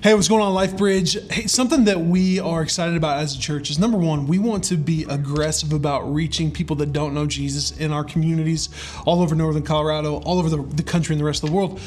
Hey, what's going on, LifeBridge? Hey, something that we are excited about as a church is, number one, we want to be aggressive about reaching people that don't know Jesus in our communities all over northern Colorado, all over the country and the rest of the world.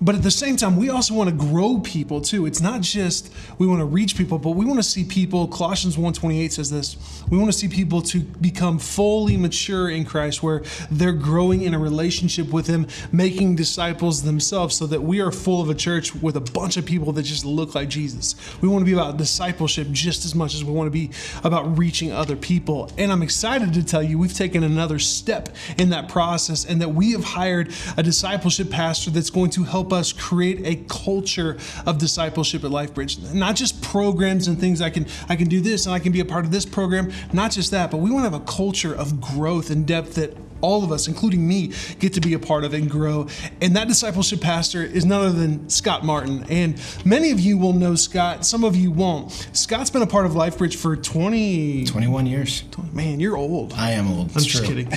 But at the same time, we also want to grow people too. It's not just we want to reach people, but we want to see people, Colossians 1:28 says this, we want to see people to become fully mature in Christ, where they're growing in a relationship with Him, making disciples themselves, so that we are full of a church with a bunch of people that just look like Jesus. We want to be about discipleship just as much as we want to be about reaching other people. And I'm excited to tell you we've taken another step in that process, and that we have hired a discipleship pastor that's going to help us create a culture of discipleship at LifeBridge. Not just programs and things I can do this and I can be a part of this program, not just that, but we want to have a culture of growth and depth that all of us, including me, get to be a part of and grow. And that discipleship pastor is none other than Scott Martin. And many of you will know Scott, some of you won't. Scott's been a part of LifeBridge for 21 years. Man, you're old. I am old. I'm just kidding.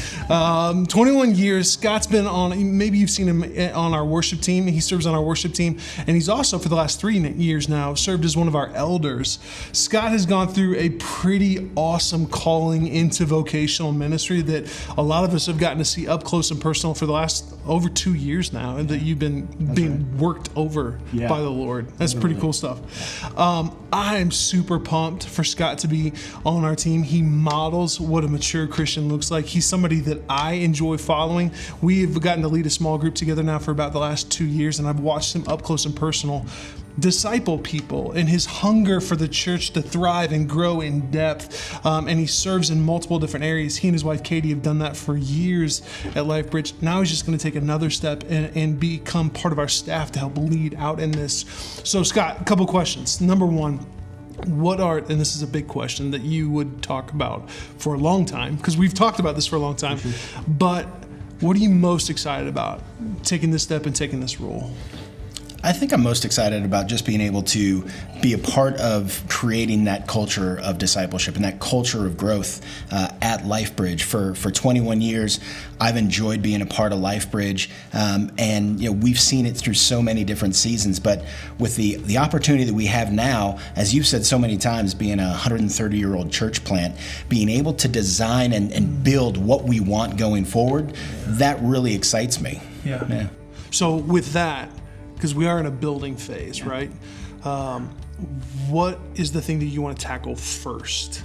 21 years. Scott's been on, maybe you've seen him on our worship team. He serves on our worship team. And he's also, for the last 3 years now, served as one of our elders. Scott has gone through a pretty awesome calling into vocational ministry that a lot of us have gotten to see up close and personal for the last over 2 years now, and that you've been being worked over by the Lord. That's pretty cool stuff. I am super pumped for Scott to be on our team. He models what a mature Christian looks like. He's somebody that I enjoy following. We've gotten to lead a small group together now for about the last 2 years, and I've watched him up close and personal disciple people, and his hunger for the church to thrive and grow in depth. And he serves in multiple different areas. He and his wife Katie have done that for years at LifeBridge. Now he's just going to take another step and become part of our staff to help lead out in this. So Scott, a couple questions. Number one, what are, and this is a big question that you would talk about for a long time, because we've talked about this for a long time, but what are you most excited about taking this step and taking this role? I think I'm most excited about just being able to be a part of creating that culture of discipleship and that culture of growth at LifeBridge. For 21 years, I've enjoyed being a part of LifeBridge, and we've seen it through so many different seasons. But with the opportunity that we have now, as you've said so many times, being a 130-year-old church plant, being able to design and build what we want going forward, that really excites me. Yeah. So with that, because we are in a building phase, right? What is the thing that you want to tackle first?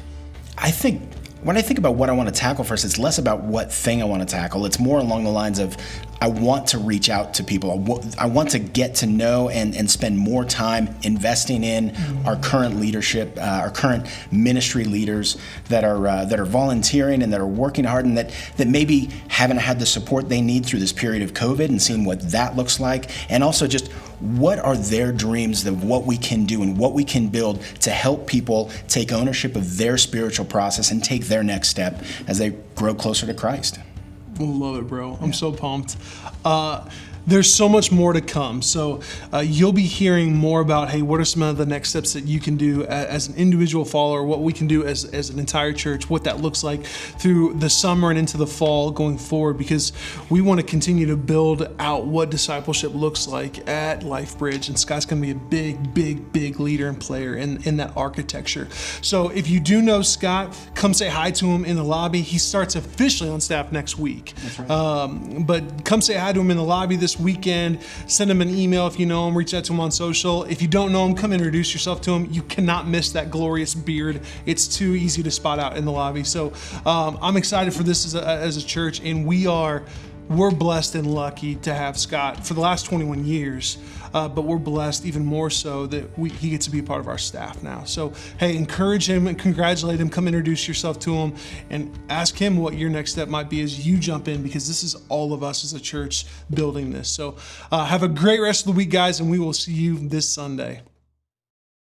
When I think about what I want to tackle first, it's less about what thing I want to tackle. It's more along the lines of, I want to reach out to people. I want to get to know and spend more time investing in our current leadership, our current ministry leaders that are volunteering and that are working hard, and that maybe haven't had the support they need through this period of COVID, and seeing what that looks like, and also just what are their dreams of what we can do and what we can build to help people take ownership of their spiritual process and take their next step as they grow closer to Christ. Love it, bro. I'm so pumped. There's so much more to come. So you'll be hearing more about, hey, what are some of the next steps that you can do as an individual follower, what we can do as an entire church, what that looks like through the summer and into the fall going forward, because we want to continue to build out what discipleship looks like at LifeBridge. And Scott's going to be a big leader and player in that architecture. So if you do know Scott, come say hi to him in the lobby. He starts officially on staff next week. That's right. But come say hi to him in the lobby this weekend. Send him an email if you know him. Reach out to him on social. If you don't know him, come introduce yourself to him. You cannot miss that glorious beard. It's too easy to spot out in the lobby. So I'm excited for this as a church, and we're blessed and lucky to have Scott for the last 21 years, but we're blessed even more so that he gets to be a part of our staff now. So, hey, encourage him and congratulate him. Come introduce yourself to him and ask him what your next step might be as you jump in, because this is all of us as a church building this. So have a great rest of the week, guys, and we will see you this Sunday.